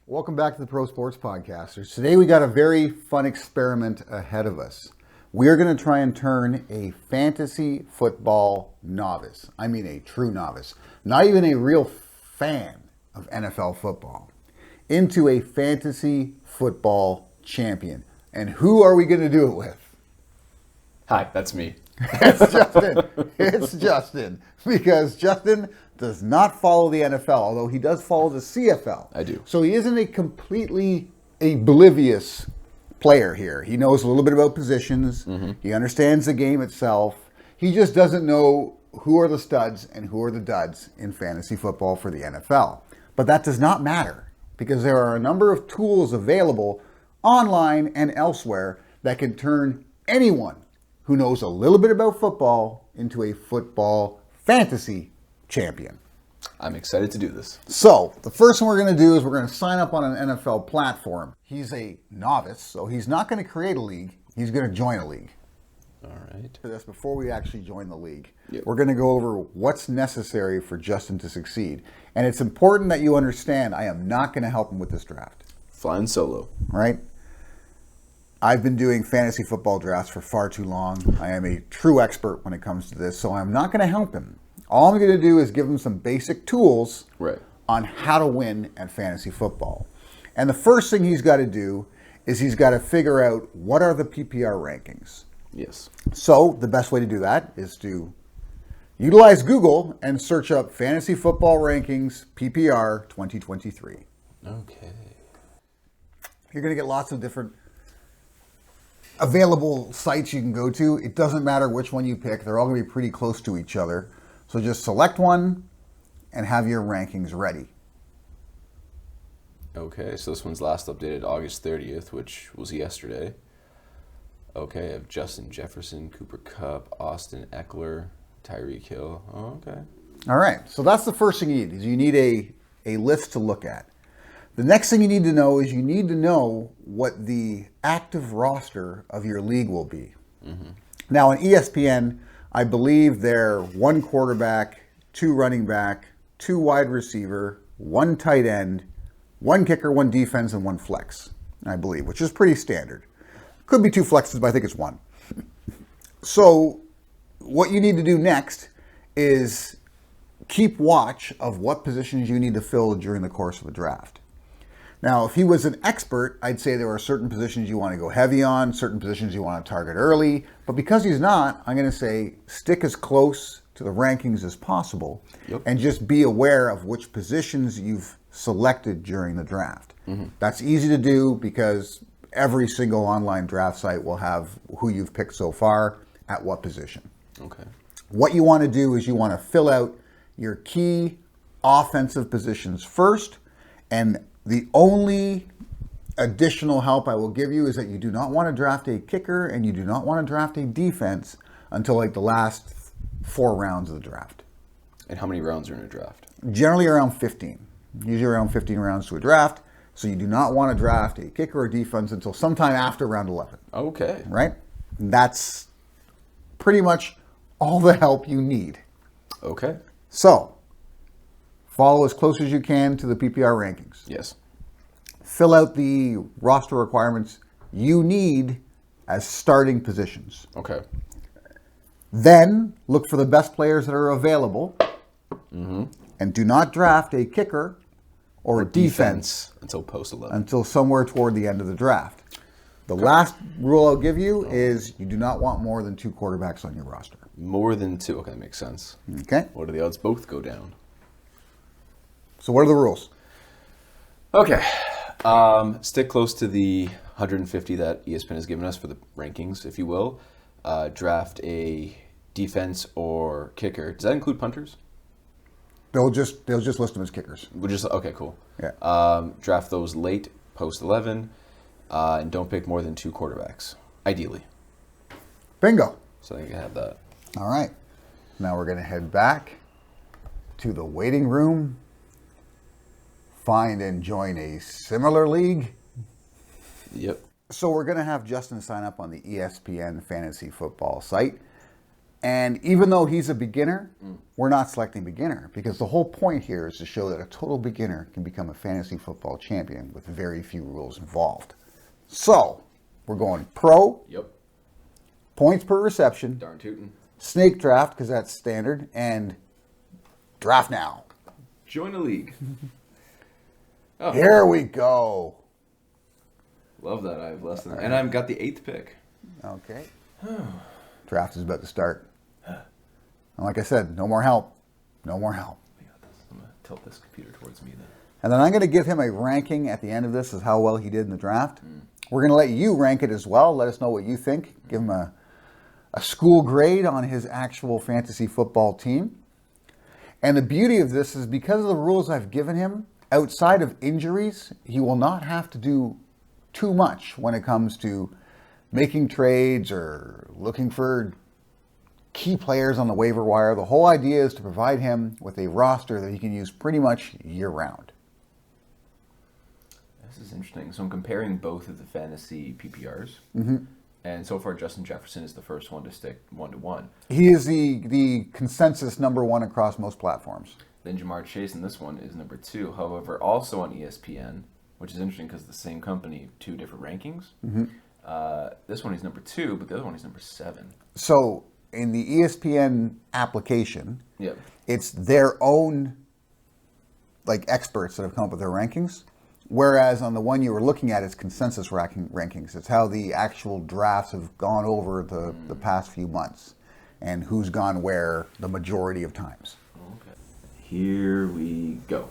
Welcome back to the Pro Sports Podcasters. Today we got a very fun experiment ahead of us. We are going to try and turn a fantasy football novice, I mean a true novice, not even a real fan of NFL football, into a fantasy football champion. And who are we going to do it with? Hi, that's me. It's Justin. It's Justin. Because Justin does not follow the NFL, although he does follow the CFL. I do. So he isn't a completely oblivious player here. He knows a little bit about positions. Mm-hmm. He understands the game itself. He just doesn't know who are the studs and who are the duds in fantasy football for the NFL. But that does not matter because there are a number of tools available online and elsewhere that can turn anyone who knows a little bit about football into a football fantasy champion. I'm excited to do this. So, the first thing we're going to do is we're going to sign up on an NFL platform. He's a novice, so he's not going to create a league. He's going to join a league. All right. For this, before we actually join the league, Yep. We're going to go over what's necessary for Justin to succeed. And it's important that you understand I am not going to help him with this draft. Flying solo. Right? I've been doing fantasy football drafts for far too long. I am a true expert when it comes to this, so I'm not going to help him. All I'm going to do is give him some basic tools on how to win at fantasy football. And the first thing he's got to do is he's got to figure out what are the PPR rankings. Yes. So the best way to do that is to utilize Google and search up Fantasy Football Rankings PPR 2023. Okay. You're going to get lots of different available sites you can go to. It doesn't matter which one you pick. They're all going to be pretty close to each other. So just select one and have your rankings ready. Okay, so this one's last updated August 30th, which was yesterday. Okay, I have Justin Jefferson, Cooper Kupp, Austin Eckler, Tyreek Hill. Oh, okay. All right, so that's the first thing you need, is you need a list to look at. The next thing you need to know is you need to know what the active roster of your league will be. Mm-hmm. Now, on ESPN, I believe they're 1 quarterback, 2 running back, 2 wide receiver, 1 tight end, 1 kicker, 1 defense, and 1 flex, I believe, which is pretty standard. Could be 2 flexes, but I think it's 1. So what you need to do next is keep watch of what positions you need to fill during the course of the draft. Now, if he was an expert, I'd say there are certain positions you want to go heavy on, certain positions you want to target early. But because he's not, I'm going to say stick as close to the rankings as possible. Yep. And just be aware of which positions you've selected during the draft. Mm-hmm. That's easy to do because every single online draft site will have who you've picked so far at what position. Okay. What you want to do is you want to fill out your key offensive positions first, and the only additional help I will give you is that you do not want to draft a kicker and you do not want to draft a defense until like the last 4 rounds of the draft. And how many rounds are in a draft? Generally around 15. Usually around 15 rounds to a draft. So you do not want to draft a kicker or defense until sometime after round 11. Okay. Right? And that's pretty much all the help you need. Okay. So, follow as close as you can to the PPR rankings. Yes. Fill out the roster requirements you need as starting positions. Okay. Then, look for the best players that are available. Mm-hmm. And do not draft a kicker or a defense until post 11. Until somewhere toward the end of the draft. The last rule I'll give you is you do not want more than 2 quarterbacks on your roster. More than 2. Okay, that makes sense. Okay. What are the odds both go down? So what are the rules? Okay. Stick close to the 150 that ESPN has given us for the rankings, if you will. Draft a defense or kicker. Does that include punters? They'll just list them as kickers. Okay, cool. Yeah. Draft those late, post 11, and don't pick more than 2 quarterbacks, ideally. Bingo. So I think I have that. All right. Now we're going to head back to the waiting room, find and join a similar league. Yep. So we're going to have Justin sign up on the ESPN fantasy football site. And even though he's a beginner, we're not selecting beginner because the whole point here is to show that a total beginner can become a fantasy football champion with very few rules involved. So, we're going pro, Yep. points per reception, Darn tootin'. snake draft because that's standard, and draft now. Join a league. Oh, Here we go. love that. I have less than, and I've got the 8th pick. Okay. Draft is about to start. And like I said, no more help. No more help. I got this. I'm gonna tilt this computer towards me then. And then I'm going to give him a ranking at the end of this as how well he did in the draft. We're going to let you rank it as well. Let us know what you think. Give him a school grade on his actual fantasy football team. And the beauty of this is because of the rules I've given him, outside of injuries, he will not have to do too much when it comes to making trades or looking for key players on the waiver wire. The whole idea is to provide him with a roster that he can use pretty much year-round. This is interesting. So I'm comparing both of the fantasy PPRs. And so far, Justin Jefferson is the first one to stick 1-to-1. He is the consensus number one across most platforms. Then Jamar Chase in this one is number 2. However, also on ESPN, which is interesting because the same company, 2 different rankings. This one he's number 2, but the other one he's number 7. So in the ESPN application, Yep. it's their own like experts that have come up with their rankings. Whereas on the one you were looking at, it's consensus rankings. It's how the actual drafts have gone over the past few months and who's gone where the majority of times. Okay. Here we go.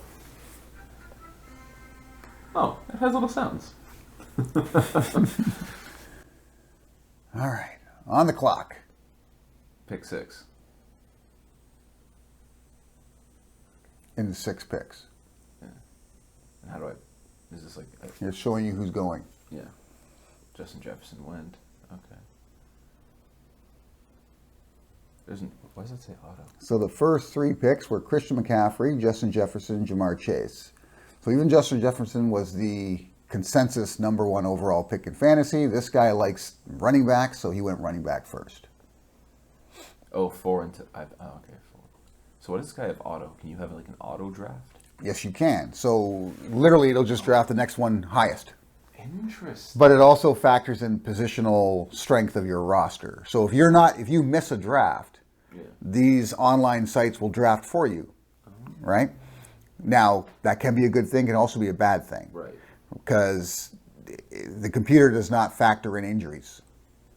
Oh, it has little sounds. All right, on the clock. Pick 6. In the 6 picks. And how do I... Is this like... It's showing you who's going. Yeah. Justin Jefferson went. Okay. Why does that say auto? So the first 3 picks were Christian McCaffrey, Justin Jefferson, Jamar Chase. So even Justin Jefferson was the consensus number 1 overall pick in fantasy. This guy likes running backs, so he went running back first. Oh, 4 into... okay, 4. So what does this guy have auto? Can you have like an auto draft? Yes, you can. So literally it'll just draft the next one highest. Interesting. But it also factors in positional strength of your roster. So if you miss a draft, these online sites will draft for you, right? Now, that can be a good thing, can also be a bad thing. Right. Because the computer does not factor in injuries.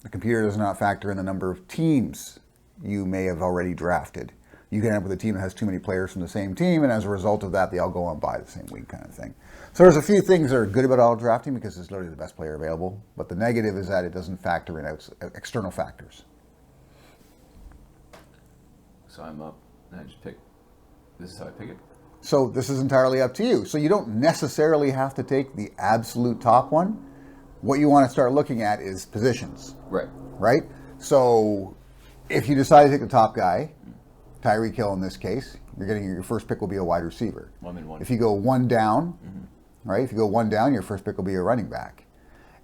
The computer does not factor in the number of teams you may have already drafted. You can end up with a team that has too many players from the same team, and as a result of that, they all go on bye the same week kind of thing. So there's a few things that are good about auto drafting because it's literally the best player available, but the negative is that it doesn't factor in external factors. So I'm up, and I just pick... This is how I pick it? So this is entirely up to you. So you don't necessarily have to take the absolute top one. What you want to start looking at is positions. Right. Right? So if you decide to take the top guy, Tyreek Hill in this case, your first pick will be a wide receiver. 1-in-1. If you go 1 down, right? If you go 1 down, your first pick will be a running back.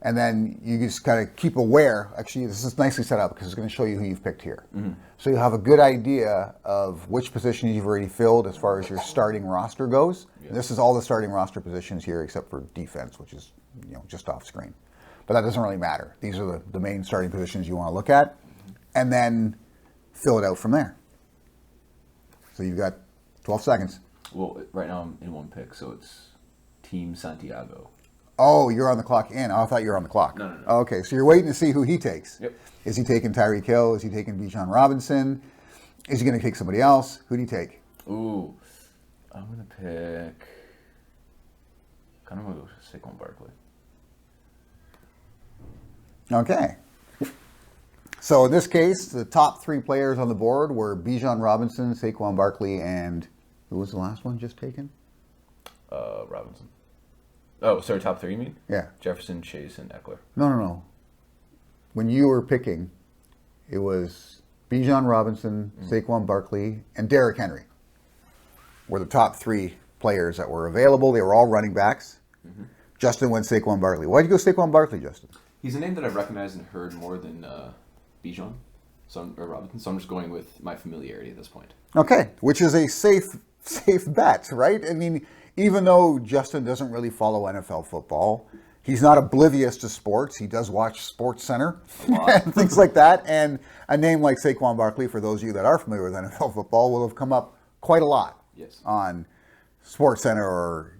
And then you just kind of keep aware. Actually, this is nicely set up because it's going to show you who you've picked here. So you'll have a good idea of which positions you've already filled as far as your starting roster goes. Yeah. This is all the starting roster positions here except for defense, which is just off screen. But that doesn't really matter. These are the main starting positions you want to look at. And then fill it out from there. So you've got 12 seconds. Well, right now I'm in 1 pick, so it's Team Santiago. Oh, you're on the clock in. Oh, I thought you were on the clock. No. Oh, okay, so you're waiting to see who he takes. Yep. Is he taking Tyreek Hill? Is he taking Bijan Robinson? Is he going to take somebody else? Who do you take? Ooh. I'm going to pick... kind of going to go Saquon Barkley. Okay. So in this case, the top 3 players on the board were Bijan Robinson, Saquon Barkley, and who was the last one just taken? Robinson. Oh, sorry, top 3 you mean? Yeah. Jefferson, Chase, and Eckler. No. When you were picking, it was Bijan Robinson, Saquon Barkley, and Derrick Henry were the top 3 players that were available. They were all running backs. Justin went Saquon Barkley. Why'd you go Saquon Barkley, Justin? He's a name that I've recognized and heard more than Bijan. or Robinson. So I'm just going with my familiarity at this point. Okay, which is a safe bet, right? I mean, even though Justen doesn't really follow NFL football, he's not oblivious to sports. He does watch Sports Center and things like that. And a name like Saquon Barkley, for those of you that are familiar with NFL football, will have come up quite a lot on Sports Center or,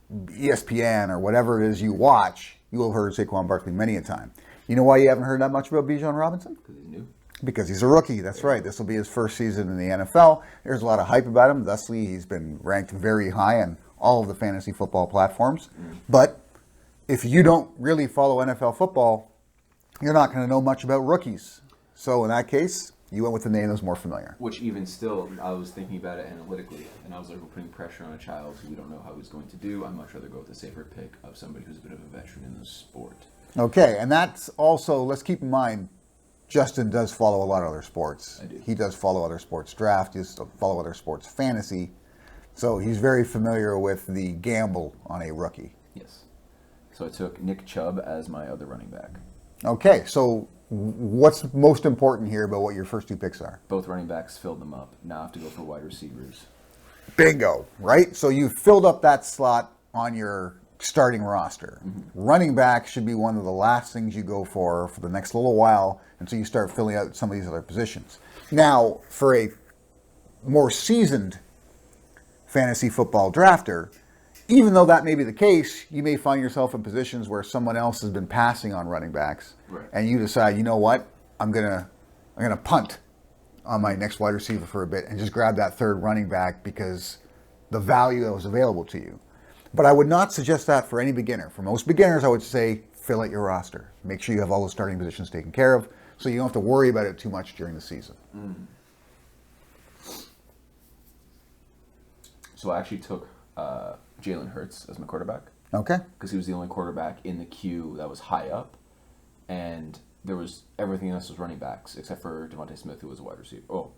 ESPN or whatever it is you watch. You will have heard Saquon Barkley many a time. You know why you haven't heard that much about Bijan Robinson? Because he's new. Because he's a rookie, that's right. This will be his first season in the NFL. There's a lot of hype about him. Thusly, he's been ranked very high on all of the fantasy football platforms. But if you don't really follow NFL football, you're not going to know much about rookies. So in that case, you went with the name that was more familiar. Which even still, I was thinking about it analytically, and I was like, we're putting pressure on a child who we don't know how he's going to do. I'd much rather go with a safer pick of somebody who's a bit of a veteran in the sport. Okay, and that's also, let's keep in mind, Justen does follow a lot of other sports. I do. He does follow other sports draft. He does follow other sports fantasy. So he's very familiar with the gamble on a rookie. Yes. So I took Nick Chubb as my other running back. Okay, so what's most important here about what your first two picks are? Both running backs filled them up. Now I have to go for wide receivers. Bingo, right? So you filled up that slot on your starting roster. Running back should be one of the last things you go for the next little while until you start filling out some of these other positions. Now, for a more seasoned fantasy football drafter, even though that may be the case, you may find yourself in positions where someone else has been passing on running backs, and you decide, you know what, I'm gonna punt on my next wide receiver for a bit and just grab that third running back because the value that was available to you. But I would not suggest that for any beginner. For most beginners, I would say fill out your roster. Make sure you have all the starting positions taken care of so you don't have to worry about it too much during the season. So I actually took Jalen Hurts as my quarterback. Okay. Because he was the only quarterback in the queue that was high up. And everything else was running backs except for Devontae Smith, who was a wide receiver. Oh,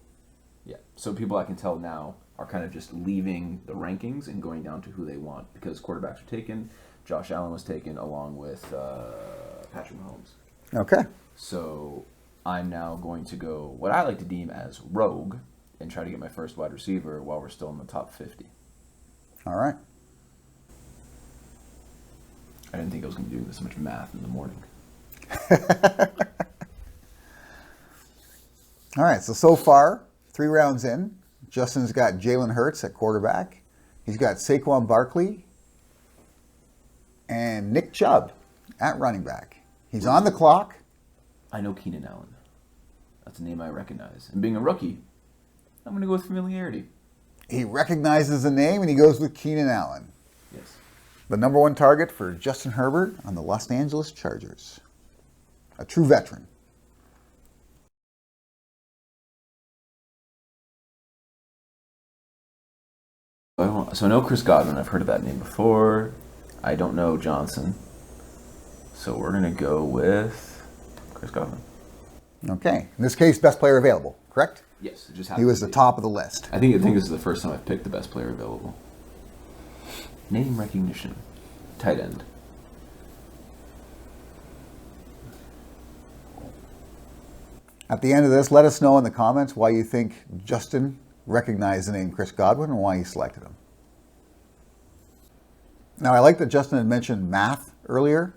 yeah. So people I can tell now are kind of just leaving the rankings and going down to who they want because quarterbacks were taken. Josh Allen was taken along with Patrick Mahomes. Okay. So I'm now going to go what I like to deem as rogue and try to get my first wide receiver while we're still in the top 50. All right. I didn't think I was going to do this much math in the morning. All right. So far, 3 rounds in, Justen's got Jalen Hurts at quarterback. He's got Saquon Barkley and Nick Chubb at running back. He's on the clock. I know Keenan Allen. That's a name I recognize. And being a rookie, I'm going to go with familiarity. He recognizes the name and he goes with Keenan Allen. Yes. The number 1 target for Justin Herbert on the Los Angeles Chargers. A true veteran. So I know Chris Godwin. I've heard of that name before. I don't know Johnson. So we're going to go with Chris Godwin. Okay. In this case, best player available, correct? Yes. It just He was the top of the list. I think this is the first time I've picked the best player available. Name recognition. Tight end. At the end of this, let us know in the comments why you think Justen recognized the name Chris Godwin and why he selected him. Now, I like that Justen had mentioned math earlier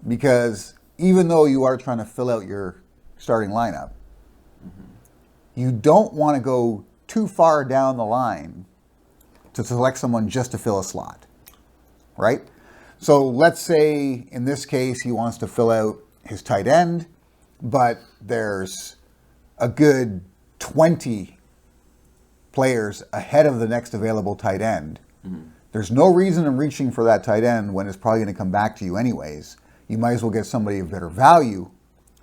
because even though you are trying to fill out your starting lineup, you don't want to go too far down the line to select someone just to fill a slot, right? So let's say in this case he wants to fill out his tight end, but there's a good 20 players ahead of the next available tight end. There's no reason in reaching for that tight end when it's probably going to come back to you anyways. You might as well get somebody of better value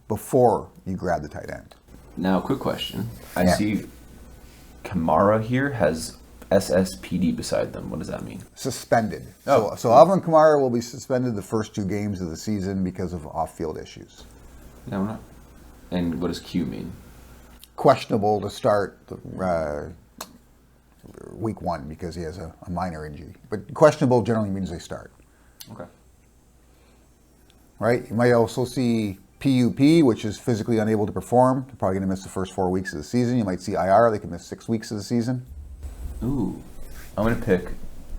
before you grab the tight end. Now, quick question. I see Kamara here has SSPD beside them. What does that mean? Suspended. Oh. So Alvin Kamara will be suspended the first 2 games of the season because of off-field issues. No, we're not. And what does Q mean? Questionable to start week 1 because he has a minor injury. But questionable generally means they start. Okay. Right? You might also see PUP, which is physically unable to perform. They're probably going to miss the first 4 weeks of the season. You might see IR. They could miss 6 weeks of the season. Ooh. I'm going to pick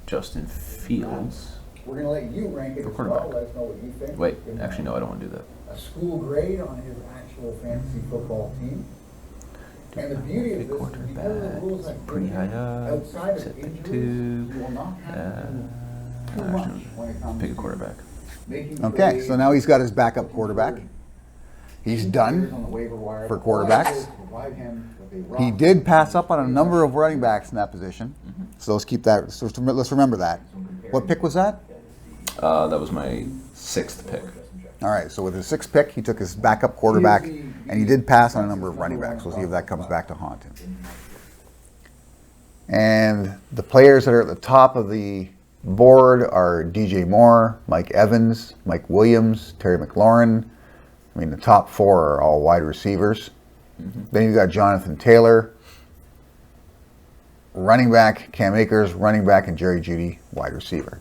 Justin Fields. We're going to let you rank it as well. Let us know what you think. Wait, actually, no, I don't want to do that. A school grade on his actual fantasy football team. And the beauty of this is because of the rules that pretty high up. outside of injuries, you will not have to do too much when it comes Pick a quarterback. Okay, so now he's got his backup quarterback. He's done for quarterbacks. He did pass up on a number of running backs in that position. So let's keep that. So let's remember that. What pick was that? That was my 6th pick. All right, so with his 6th pick, he took his backup quarterback, and he did pass on a number of running backs. We'll see if that comes back to haunt him. And the players that are at the top of the board are DJ Moore, Mike Evans, Mike Williams, Terry McLaurin. I mean, the top 4 are all wide receivers. Then you've got Jonathan Taylor, running back, Cam Akers, running back, and Jerry Jeudy, wide receiver.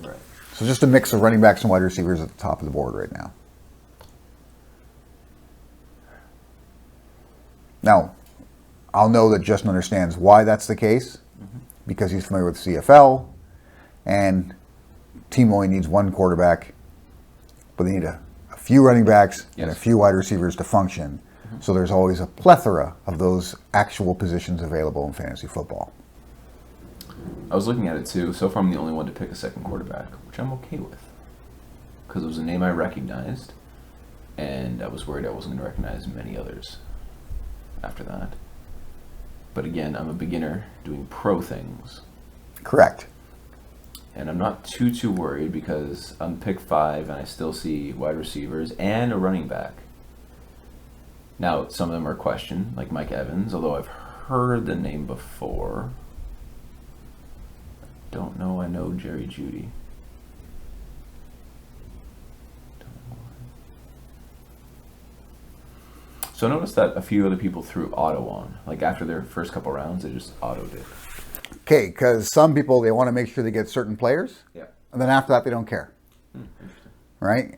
Right. So just a mix of running backs and wide receivers at the top of the board right now. Now, I'll know that Justin understands why that's the case, because he's familiar with CFL, and team only needs 1 quarterback, but they need a few running backs and a few wide receivers to function. So there's always a plethora of those actual positions available in fantasy football. I was looking at it too. So far, I'm the only one to pick a second quarterback, which I'm okay with, because it was a name I recognized, and I was worried I wasn't going to recognize many others after that. But again, I'm a beginner doing pro things. Correct. And I'm not too worried, because I'm pick 5 and I still see wide receivers and a running back. Now, some of them are questioned, like Mike Evans, although I've heard the name before. Don't know I know Jerry Jeudy. So I noticed that a few other people threw auto on. Like after their first couple rounds, they just autoed it. Okay, because some people, they want to make sure they get certain players. Yeah. And then after that, they don't care. Interesting. Right?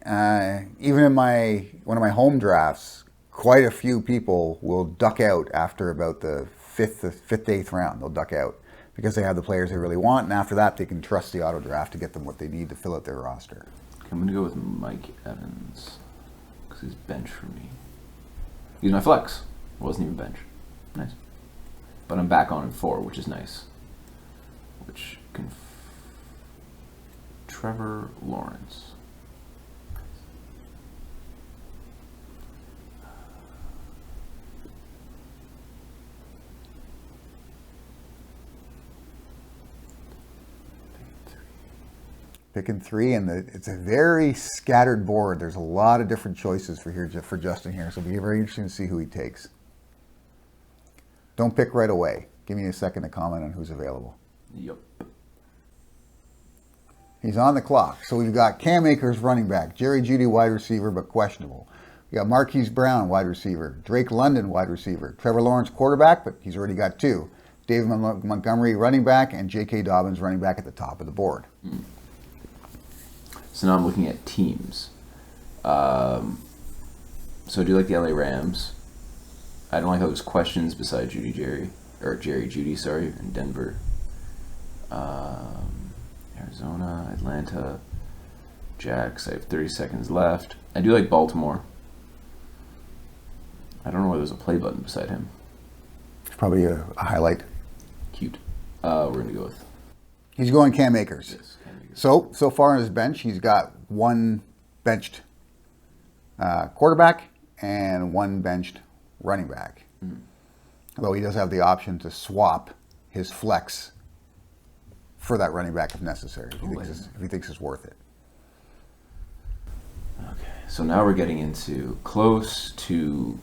Even in one of my home drafts, quite a few people will duck out after about the fifth, 8th round. They'll duck out because they have the players they really want, and after that, they can trust the auto draft to get them what they need to fill out their roster. Okay, I'm going to go with Mike Evans, because he's bench for me. He's my flex. Wasn't even bench. Nice. But I'm back on in 4, which is nice. Which can... Trevor Lawrence. Picking 3, and it's a very scattered board. There's a lot of different choices for Justin here, so it'll be very interesting to see who he takes. Don't pick right away. Give me a second to comment on who's available. Yep. He's on the clock. So we've got Cam Akers, running back, Jerry Jeudy, wide receiver, but questionable. We got Marquise Brown, wide receiver, Drake London, wide receiver, Trevor Lawrence, quarterback, but he's already got 2. David Montgomery, running back, and J.K. Dobbins, running back at the top of the board. So now I'm looking at teams. So I do like the LA Rams. I don't like how there's questions beside Jerry Jeudy, in Denver. Arizona, Atlanta, Jags. I have 30 seconds left. I do like Baltimore. I don't know why there's a play button beside him. It's probably a highlight. Cute. We're going to go with... He's going Cam Akers. Yes, Cam Akers. So far on his bench, he's got 1 benched quarterback and 1 benched running back. Although he does have the option to swap his flex for that running back if necessary, if he thinks it's worth it. Okay, so now we're getting into close to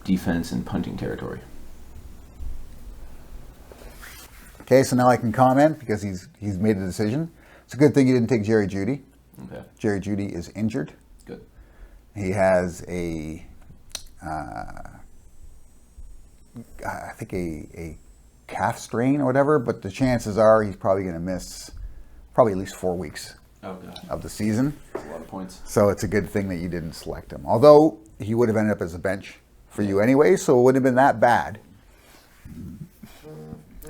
defense and punting territory. Okay, so now I can comment because he's made a decision. It's a good thing he didn't take Jerry Jeudy. Okay. Jerry Jeudy is injured. Good. He has I think a calf strain or whatever, but the chances are he's probably going to miss at least 4 weeks of the season. That's a lot of points. So it's a good thing that you didn't select him. Although he would have ended up as a bench for you anyway, so it wouldn't have been that bad.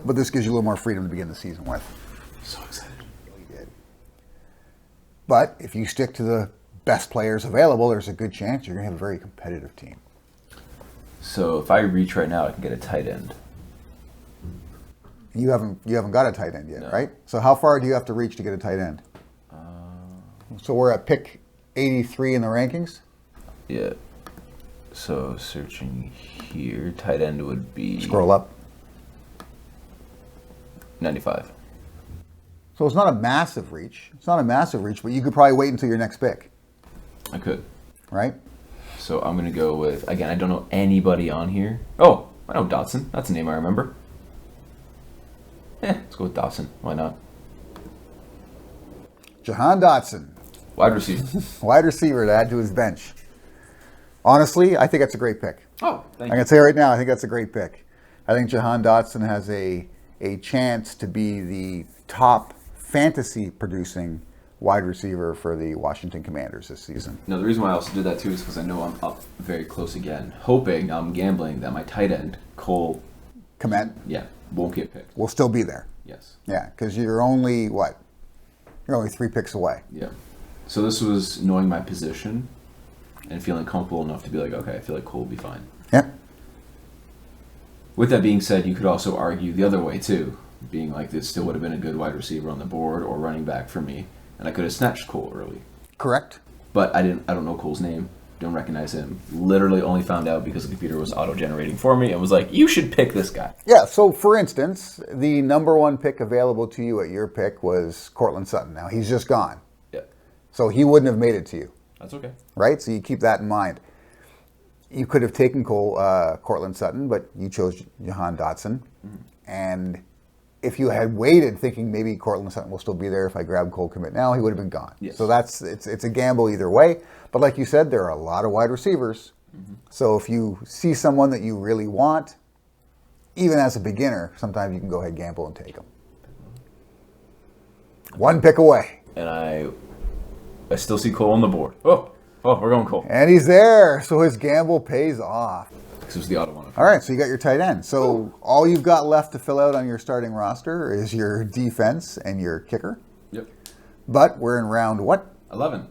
But this gives you a little more freedom to begin the season with. So excited. But if you stick to the best players available, there's a good chance you're going to have a very competitive team. So if I reach right now, I can get a tight end. You haven't got a tight end yet, No. right? So how far do you have to reach to get a tight end? So we're at pick 83 in the rankings? Yeah. So searching here, tight end would be Scroll up. 95. So it's not a massive reach. It's not a massive reach, but you could probably wait until your next pick, I could. right? So I'm going to go with, again, I don't know anybody on here. Oh, I know Dotson. That's a name I remember. Let's go with Dotson. Why not? Jahan Dotson, Wide receiver. wide receiver to add to his bench. Honestly, I think that's a great pick. Oh, thank I you. can say right now, I think that's a great pick. I think Jahan Dotson has a chance to be the top fantasy producing wide receiver for the Washington Commanders this season. No, the reason why I also did that too is because I know I'm up very close again. Hoping, I'm gambling that my tight end, Cole, Komet won't get picked. will still be there. Yes. Yeah, because you're only, what? You're only 3 picks away. Yeah. So this was knowing my position and feeling comfortable enough to be like, okay, I feel like Cole will be fine. Yep. With that being said, you could also argue the other way too, being like this still would have been a good wide receiver on the board or running back for me, and I could have snatched Cole early. Correct. But I don't know Cole's name, don't recognize him. Literally only found out because the computer was auto-generating for me and was like, you should pick this guy. Yeah, so for instance, the number 1 pick available to you at your pick was Cortland Sutton. Now, he's just gone. Yeah. So he wouldn't have made it to you, That's okay. right? So you keep that in mind. You could have taken Cortland Sutton, but you chose Jahan Dotson. And if you had waited thinking maybe Cortland Sutton will still be there if I grab Cole Komet now, he would have been gone. Yes. So it's a gamble either way. But like you said, there are a lot of wide receivers. So if you see someone that you really want, even as a beginner, sometimes you can go ahead and gamble and take them. 1 pick away. And I still see Cole on the board. Oh, we're going Cole. And he's there. So his gamble pays off. This was the auto one. All right, so you got your tight end. So all you've got left to fill out on your starting roster is your defense and your kicker. Yep. But we're in round what? 11,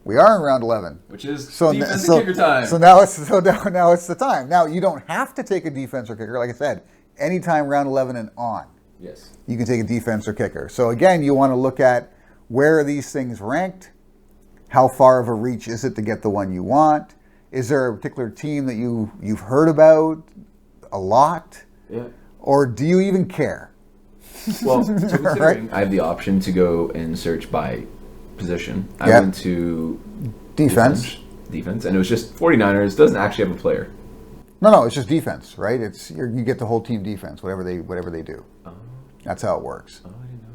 We are in round 11. which is So defense and kicker time. So now it's the time. Now you don't have to take a defense or kicker. Like I said, anytime round 11 and on, Yes. you can take a defense or kicker. So again, you want to look at where are these things ranked? How far of a reach is it to get the one you want? Is there a particular team that you've heard about a lot? Yeah. Or do you even care? Well, so considering Right. I have the option to go and search by position, I Yep. went to Defense. defense, and it was just 49ers. Doesn't actually have a player. No, it's just defense, right? You get the whole team defense, whatever they do. That's how it works. Oh, I didn't know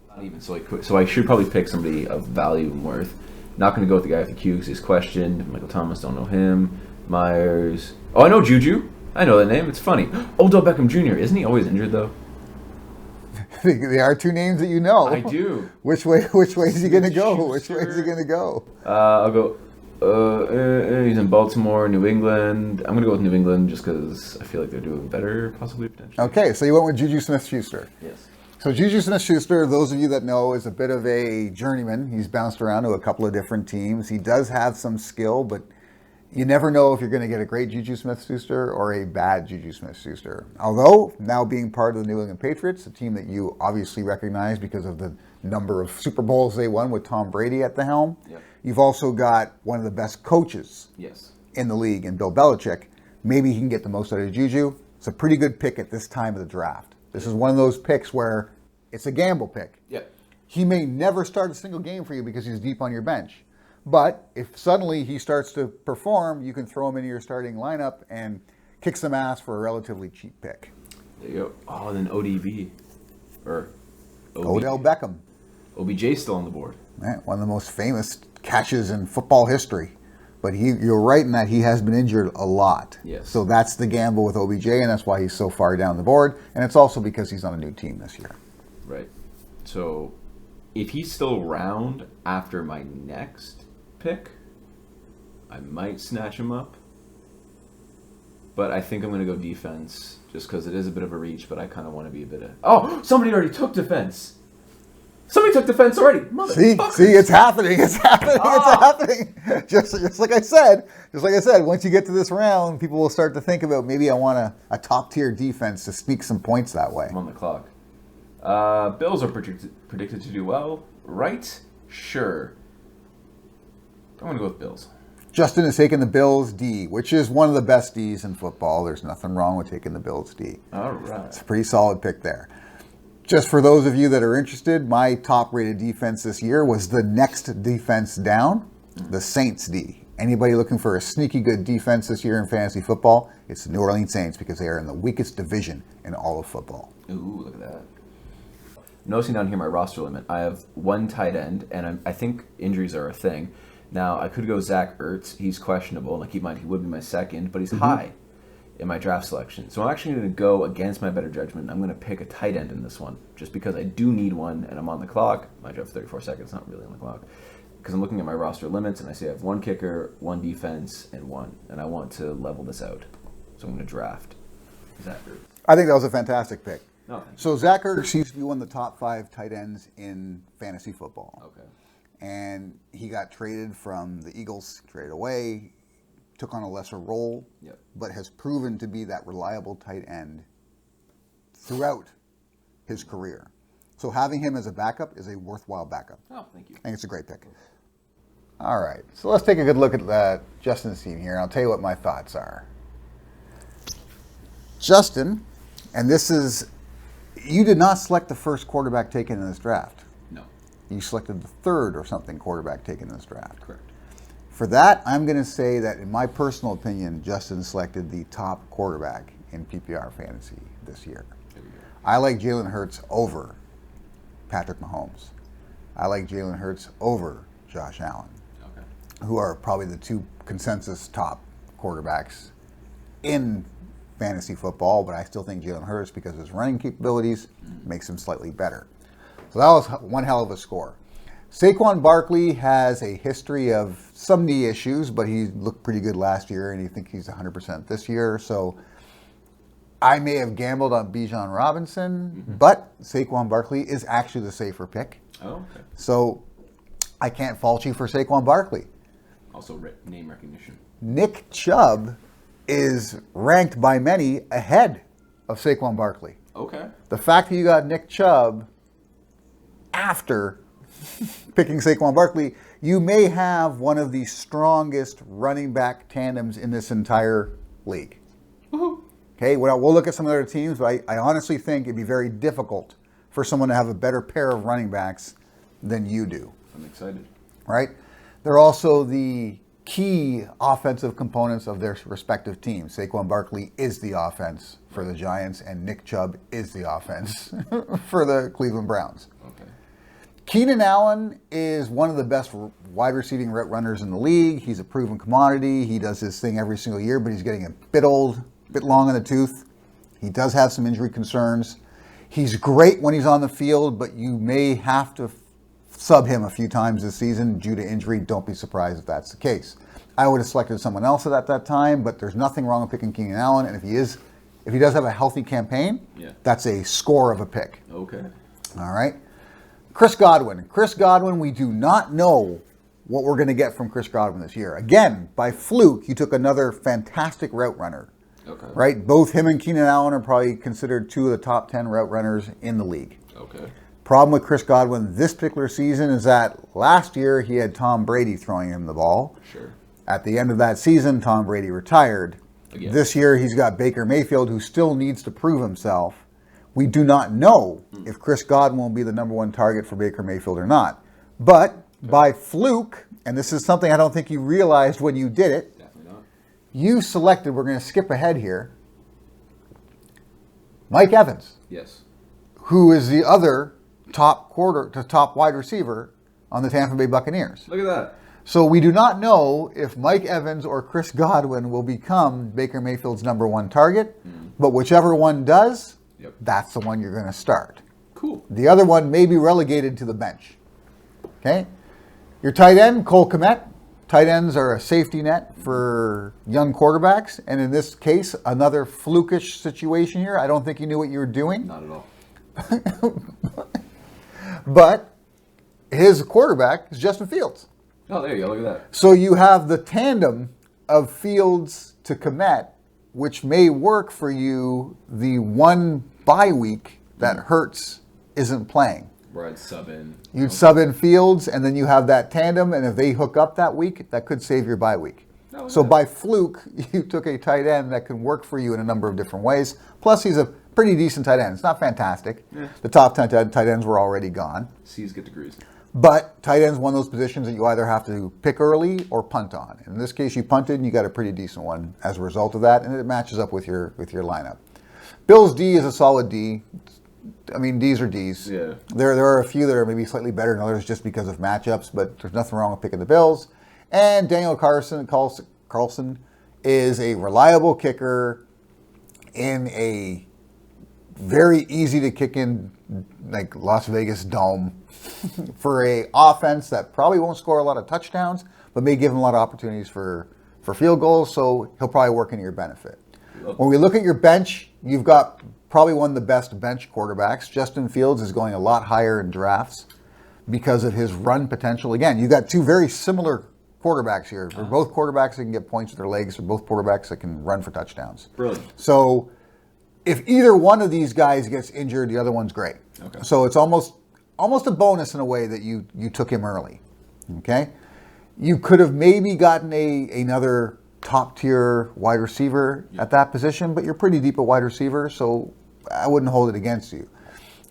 that. Not even so I should probably pick somebody of value and worth. Not going to go with the guy with the Q because he's questioned. Michael Thomas, don't know him. Myers. Oh, I know Juju. I know that name. It's funny. Odell Beckham Jr. Isn't he always injured though? They are 2 names that you know. I do. Which way is he going to go? Schuster. Which way is he going to go? I'll go. He's in Baltimore, New England. I'm going to go with New England just because I feel like they're doing better, possibly, potentially. Okay, so you went with Juju Smith-Schuster. Yes. So Juju Smith-Schuster, those of you that know, is a bit of a journeyman. He's bounced around to a couple of different teams. He does have some skill, but you never know if you're going to get a great Juju Smith-Schuster or a bad Juju Smith-Schuster. Although, now being part of the New England Patriots, a team that you obviously recognize because of the number of Super Bowls they won with Tom Brady at the helm, Yep. you've also got one of the best coaches Yes. in the league in Bill Belichick. Maybe he can get the most out of Juju. It's a pretty good pick at this time of the draft. This is one of those picks where it's a gamble pick. Yep. He may never start a single game for you because he's deep on your bench. But if suddenly he starts to perform, you can throw him into your starting lineup and kick some ass for a relatively cheap pick. There you go. Oh, then ODB. Or Odell Beckham, OBJ still on the board. right? One of the most famous catches in football history. But you're right in that he has been injured a lot. Yes. So that's the gamble with OBJ, and that's why he's so far down the board. And it's also because he's on a new team this year. Right. So if he's still around after my next pick, I might snatch him up. But I think I'm going to go defense just because it is a bit of a reach, but I kind of want to be a bit of... Oh, somebody already took defense. Somebody took defense already. See, it's happening. It's happening. It's happening. Just like I said, once you get to this round, people will start to think about maybe I want a top tier defense to sneak some points that way. I'm on the clock. Bills are predicted to do well, right? Sure. I'm going to go with Bills. Justin is taking the Bills D, which is one of the best Ds in football. There's nothing wrong with taking the Bills D. All right. It's a pretty solid pick there. Just for those of you that are interested, my top-rated defense this year was the next defense down, the Saints D. Anybody looking for a sneaky good defense this year in fantasy football, it's the New Orleans Saints because they are in the weakest division in all of football. Ooh, look at that. Noticing down here my roster limit, I have one tight end, and I think injuries are a thing. Now, I could go Zach Ertz. He's questionable, and keep in mind he would be my second, but he's high in my draft selection. So I'm actually going to go against my better judgment. I'm going to pick a tight end in this one, just because I do need one, and I'm on the clock. My draft 34 seconds, not really on the clock, because I'm looking at my roster limits, and I see I have one kicker, one defense, and I want to level this out. So I'm going to draft Zach Ertz. I think that was a fantastic pick. Oh, so Zach Ertz seems to be one of the top 5 tight ends in fantasy football. Okay. And he got traded from the Eagles, traded away, took on a lesser role, but has proven to be that reliable tight end throughout his career. So having him as a backup is a worthwhile backup. Oh, thank you. I think it's a great pick. All right, so let's take a good look at Justin's team here, and I'll tell you what my thoughts are. Justin, and this is, you did not select the first quarterback taken in this draft. No. You selected the third or something quarterback taken in this draft. Correct. For that, I'm going to say that, in my personal opinion, Justin selected the top quarterback in PPR fantasy this year. I like Jalen Hurts over Patrick Mahomes. I like Jalen Hurts over Josh Allen, who are probably the 2 consensus top quarterbacks in fantasy football, but I still think Jalen Hurts, because of his running capabilities, makes him slightly better. So that was one hell of a score. Saquon Barkley has a history of some knee issues, but he looked pretty good last year, and you think he's 100% this year. So I may have gambled on Bijan Robinson, but Saquon Barkley is actually the safer pick. Oh, okay. So I can't fault you for Saquon Barkley. Also name recognition. Nick Chubb is ranked by many ahead of Saquon Barkley. Okay. The fact that you got Nick Chubb after picking Saquon Barkley, you may have one of the strongest running back tandems in this entire league. Woohoo. Okay, we'll look at some other teams, but I honestly think it'd be very difficult for someone to have a better pair of running backs than you do. I'm excited. Right? They're also the key offensive components of their respective teams. Saquon Barkley is the offense for the Giants, and Nick Chubb is the offense for the Cleveland Browns. Okay. Keenan Allen is one of the best wide receiving route runners in the league. He's a proven commodity. He does his thing every single year, but he's getting a bit old, a bit long in the tooth. He does have some injury concerns. He's great when he's on the field, but you may have to sub him a few times this season due to injury. Don't be surprised if that's the case. I would have selected someone else at that time, but there's nothing wrong with picking Keenan Allen. And if he does have a healthy campaign, that's a score of a pick. Okay. All right. Chris Godwin. Chris Godwin, we do not know what we're going to get from Chris Godwin this year. Again, by fluke, you took another fantastic route runner. Okay. Right? Both him and Keenan Allen are probably considered 2 of the top 10 route runners in the league. Okay. Problem with Chris Godwin this particular season is that last year he had Tom Brady throwing him the ball. Sure. At the end of that season, Tom Brady retired. Again. This year he's got Baker Mayfield, who still needs to prove himself. We do not know if Chris Godwin will be the number 1 target for Baker Mayfield or not. But by fluke, and this is something I don't think you realized when you did it, Definitely not. you selected, we're going to skip ahead here, Mike Evans. Yes. Who is the other top wide receiver on the Tampa Bay Buccaneers. Look at that. So we do not know if Mike Evans or Chris Godwin will become Baker Mayfield's number 1 target, but whichever one does, that's the one you're going to start. Cool. The other one may be relegated to the bench. Okay? Your tight end, Cole Kmet. Tight ends are a safety net for young quarterbacks. And in this case, another flukish situation here. I don't think you knew what you were doing. Not at all. But his quarterback is Justin Fields. Oh, there you go. Look at that. So you have the tandem of Fields to Kmet, which may work for you the one bye week that Hurts isn't playing. Where I'd sub in. You'd sub in Fields, and then you have that tandem, and if they hook up that week, that could save your bye week. Oh, So yeah. by fluke, you took a tight end that can work for you in a number of different ways. Plus, he's a pretty decent tight end. It's not fantastic. Yeah. The top 10 tight ends were already gone. C's get degrees. But tight end's one of those positions that you either have to pick early or punt on. In this case, you punted, and you got a pretty decent one as a result of that, and it matches up with your lineup. Bills D is a solid D. I mean, D's are D's. Yeah. There are a few that are maybe slightly better than others just because of matchups, but there's nothing wrong with picking the Bills. And Daniel Carlson is a reliable kicker in a very easy to kick in, like Las Vegas Dome, for a offense that probably won't score a lot of touchdowns, but may give him a lot of opportunities for field goals. So he'll probably work in your benefit. When we look at your bench, you've got probably one of the best bench quarterbacks. Justin Fields is going a lot higher in drafts because of his run potential. Again, you've got two very similar quarterbacks here. They're both quarterbacks that can get points with their legs. They're both quarterbacks that can run for touchdowns. Brilliant. So if either one of these guys gets injured, the other one's great. Okay. So it's almost a bonus in a way that you took him early. Okay? You could have maybe gotten another top-tier wide receiver at that position, but you're pretty deep at wide receiver, so I wouldn't hold it against you.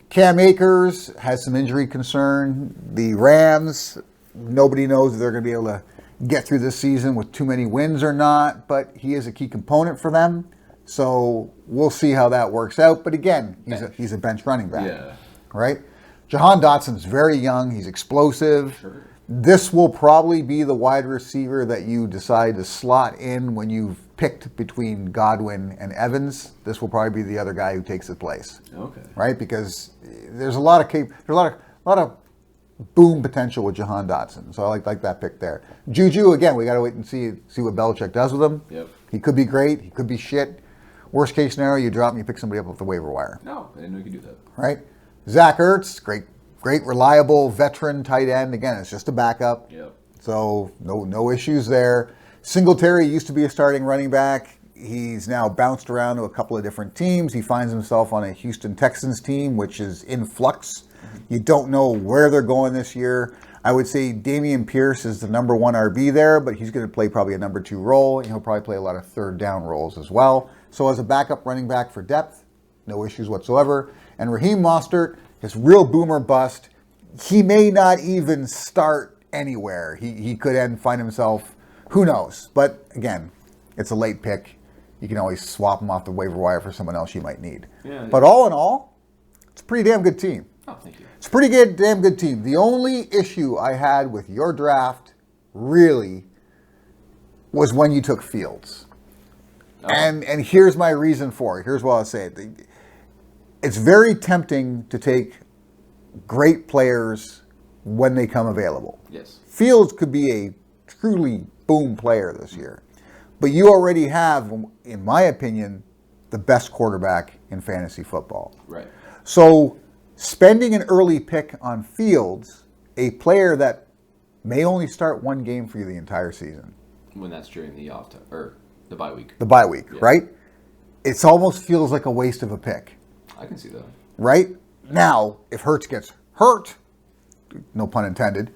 Cam Akers has some injury concern. The Rams, nobody knows if they're going to be able to get through this season with too many wins or not, but he is a key component for them. So we'll see how that works out. But again, he's a bench running back. Yeah. Right? Jahan Dotson's very young. He's explosive. Sure. This will probably be the wide receiver that you decide to slot in when you've picked between Godwin and Evans. This will probably be the other guy who takes his place. Okay. Right? Because there's a lot of boom potential with Jahan Dotson. So I like that pick there. Juju, again, we got to wait and see what Belichick does with him. Yep. He could be great. He could be shit. Worst case scenario, you drop him, you pick somebody up off the waiver wire. No, I didn't know you could do that. Right? Zach Ertz, great, reliable veteran tight end. Again, it's just a backup. Yep. So no issues there. Singletary used to be a starting running back. He's now bounced around to a couple of different teams. He finds himself on a Houston Texans team, which is in flux. You don't know where they're going this year. I would say Dameon Pierce is the number one RB there, but he's going to play probably a number two role. He'll probably play a lot of third down roles as well. So as a backup running back for depth, no issues whatsoever. And Raheem Mostert, his real boomer bust, he may not even start anywhere. He could find himself, who knows. But again, it's a late pick. You can always swap him off the waiver wire for someone else you might need. Yeah. But all in all, it's a pretty damn good team. Oh, thank you. It's a pretty good, damn good team. The only issue I had with your draft, really, was when you took Fields. Oh. And here's my reason for it. Here's what I'll say. It's very tempting to take great players when they come available. Yes. Fields could be a truly boom player this year. But you already have, in my opinion, the best quarterback in fantasy football. Right. So spending an early pick on Fields, a player that may only start one game for you the entire season. When that's during the off time, or the bye week. The bye week, Yeah. right? It almost feels like a waste of a pick, I can see that. right? Now, if Hurts gets hurt, no pun intended,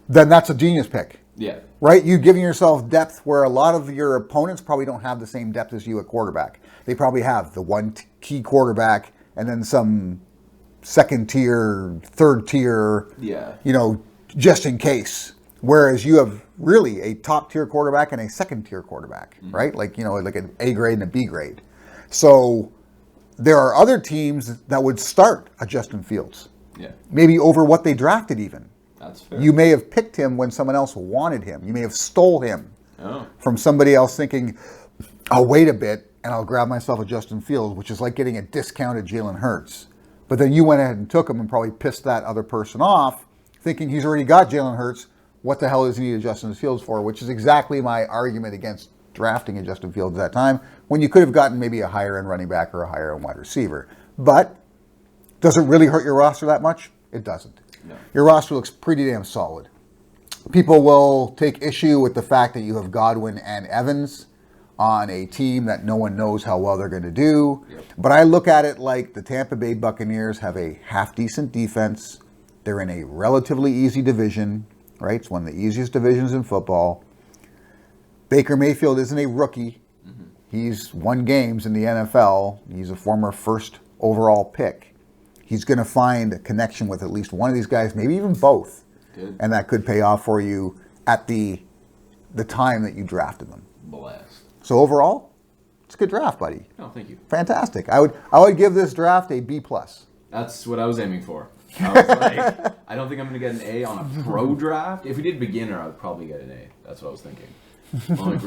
then that's a genius pick, Yeah. right? You're giving yourself depth where a lot of your opponents probably don't have the same depth as you at quarterback. They probably have the one key quarterback and then some second tier, third tier, Yeah. just in case. Whereas you have really a top tier quarterback and a second tier quarterback, right? Like an A grade and a B grade. So there are other teams that would start a Justin Fields, Yeah. maybe over what they drafted even. That's fair. You may have picked him when someone else wanted him. You may have stole him from somebody else thinking, I'll wait a bit and I'll grab myself a Justin Fields, which is like getting a discounted Jalen Hurts. But then you went ahead and took him and probably pissed that other person off thinking he's already got Jalen Hurts. What the hell does he need a Justin Fields for? Which is exactly my argument against drafting a Justin Fields at that time, when you could have gotten maybe a higher end running back or a higher end wide receiver. But does it really hurt your roster that much? It doesn't. No. Your roster looks pretty damn solid. People will take issue with the fact that you have Godwin and Evans on a team that no one knows how well they're going to do. Yep. But I look at it like the Tampa Bay Buccaneers have a half-decent defense. They're in a relatively easy division, right? It's one of the easiest divisions in football. Baker Mayfield isn't a rookie. Mm-hmm. He's won games in the NFL. He's a former first overall pick. He's going to find a connection with at least one of these guys, maybe even both. Good. And that could pay off for you at the time that you drafted them. Blast. So overall, it's a good draft, buddy. Oh, thank you. Fantastic. I would give this draft a B+. That's what I was aiming for. I was like, I don't think I'm going to get an A on a pro draft. If we did beginner, I would probably get an A. That's what I was thinking. Well, like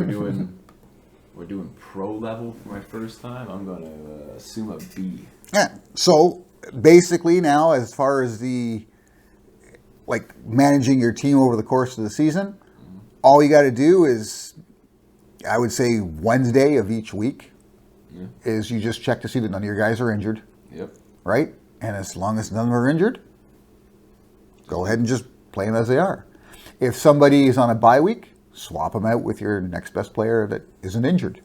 we're doing pro level for my first time, I'm going to assume a B. Yeah. So basically now, as far as the managing your team over the course of the season, all you got to do is, I would say Wednesday of each week, is you just check to see that none of your guys are injured. Yep. Right? And as long as none of them are injured, go ahead and just play them as they are. If somebody is on a bye week, swap them out with your next best player that isn't injured.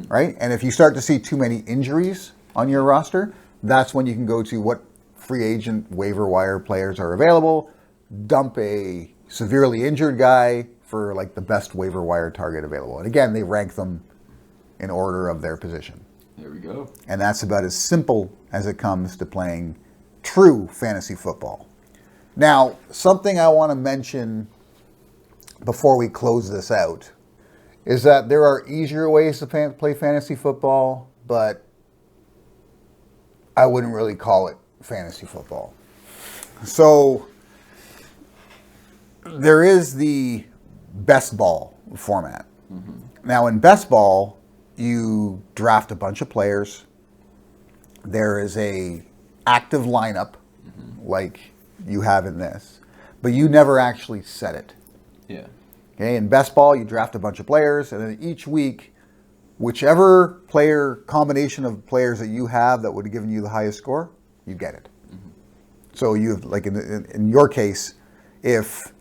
Right? And if you start to see too many injuries on your roster, that's when you can go to what free agent waiver wire players are available, dump a severely injured guy for like the best waiver wire target available. And again, they rank them in order of their position. There we go. And that's about as simple as it comes to playing true fantasy football. Now, something I want to mention before we close this out is that there are easier ways to play fantasy football, but I wouldn't really call it fantasy football. So there is the best ball format. Mm-hmm. Now in best ball, you draft a bunch of players. There is a active lineup like you have in this, but you never actually set it. Yeah. Okay, in best ball, you draft a bunch of players, and then each week, whichever player combination of players that you have that would have given you the highest score, you get it. Mm-hmm. So you have, like in your case, if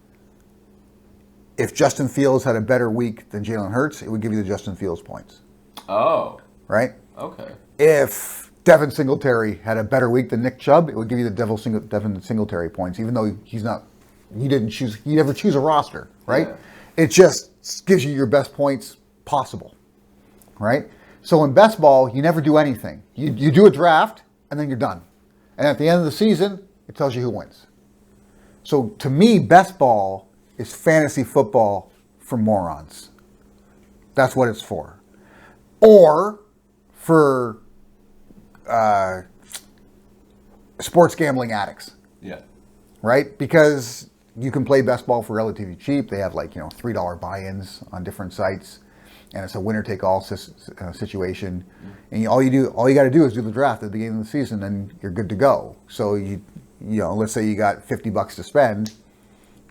Justin Fields had a better week than Jalen Hurts, it would give you the Justin Fields points. Oh. Right? Okay. If Devin Singletary had a better week than Nick Chubb, it would give you the Devin Singletary points, even though you never choose a roster, right? Yeah. It just gives you your best points possible, right? So in best ball, you never do anything. You do a draft, and then you're done. And at the end of the season, it tells you who wins. So to me, best ball is fantasy football for morons. That's what it's for. Or for sports gambling addicts. Yeah. Right? Because you can play best ball for relatively cheap. They have $3 buy-ins on different sites, and it's a winner-take-all situation. And all you got to do is do the draft at the beginning of the season, and you're good to go. So let's say you got $50 to spend,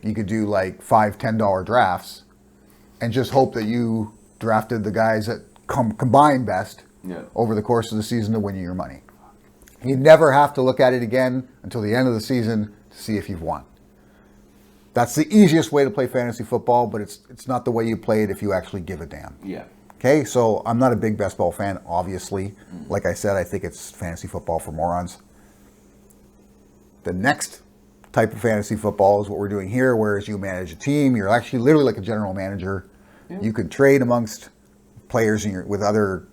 you could do like $5, $10 drafts, and just hope that you drafted the guys that combine best over the course of the season to win you your money. You never have to look at it again until the end of the season to see if you've won. That's the easiest way to play fantasy football, but it's not the way you play it if you actually give a damn. Yeah. Okay, so I'm not a big best ball fan, obviously. Like I said, I think it's fantasy football for morons. The next type of fantasy football is what we're doing here, whereas you manage a team. You're actually literally like a general manager. Yeah. You could trade amongst players with other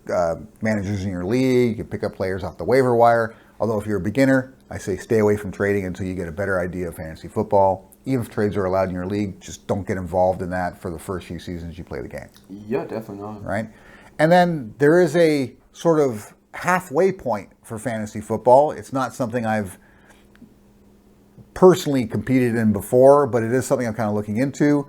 managers in your league. You can pick up players off the waiver wire. Although if you're a beginner, I say stay away from trading until you get a better idea of fantasy football. Even if trades are allowed in your league, just don't get involved in that for the first few seasons you play the game. Yeah, definitely not. Right? And then there is a sort of halfway point for fantasy football. It's not something I've personally competed in before, but it is something I'm kind of looking into.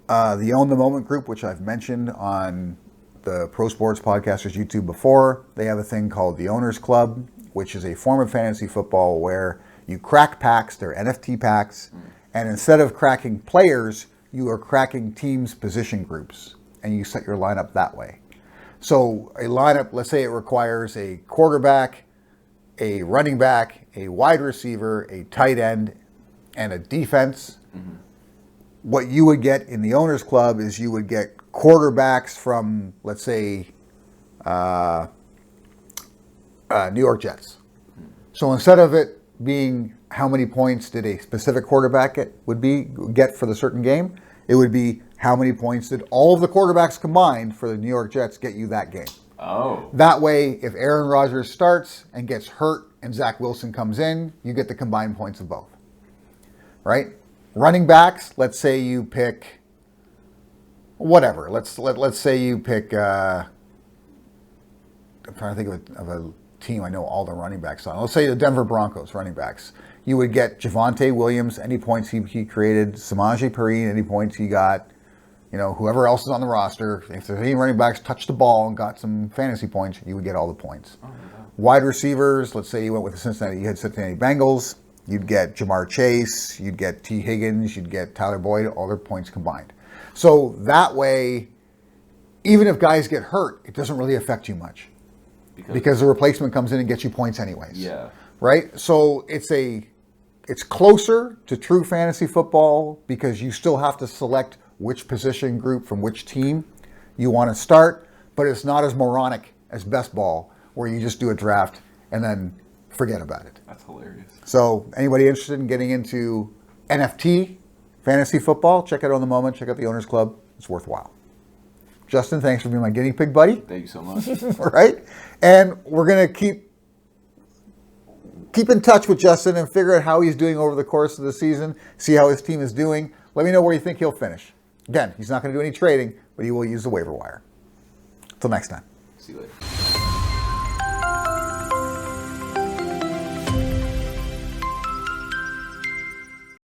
The Own the Moment group, which I've mentioned on the Pro Sports Podcasters YouTube before, they have a thing called the Owners Club, which is a form of fantasy football where you crack packs, they're NFT packs, And instead of cracking players, you are cracking teams' position groups, and you set your lineup that way. So a lineup, let's say it requires a quarterback, a running back, a wide receiver, a tight end, and a defense. Mm-hmm. What you would get in the Owners Club is you would get quarterbacks from, let's say, New York Jets. So instead of it being how many points did a specific quarterback get for the certain game, it would be how many points did all of the quarterbacks combined for the New York Jets get you that game. Oh. That way, if Aaron Rodgers starts and gets hurt and Zach Wilson comes in, you get the combined points of both. Right? Running backs, let's say you pick whatever. Let's say you pick I'm trying to think of a team I know all the running backs on. Let's say the Denver Broncos running backs. You would get Javonte Williams, any points he created, Samaje Perine, any points he got, whoever else is on the roster. If there's any running backs touched the ball and got some fantasy points, you would get all the points. Oh, yeah. Wide receivers, let's say you went with you had Cincinnati Bengals, you'd get Jamar Chase, you'd get T. Higgins, you'd get Tyler Boyd, all their points combined. So that way, even if guys get hurt, it doesn't really affect you much. Because the replacement comes in and gets you points anyways. Yeah. Right? So it's closer to true fantasy football because you still have to select which position group from which team you want to start, but it's not as moronic as best ball where you just do a draft and then forget about it. That's hilarious. So anybody interested in getting into NFT fantasy football, check it out on the moment, check out the Owners Club. It's worthwhile. Justin, thanks for being my guinea pig buddy. Thank you so much. All right. And we're going to keep in touch with Justin and figure out how he's doing over the course of the season, see how his team is doing. Let me know where you think he'll finish. Again, he's not going to do any trading, but he will use the waiver wire. Until next time. See you later.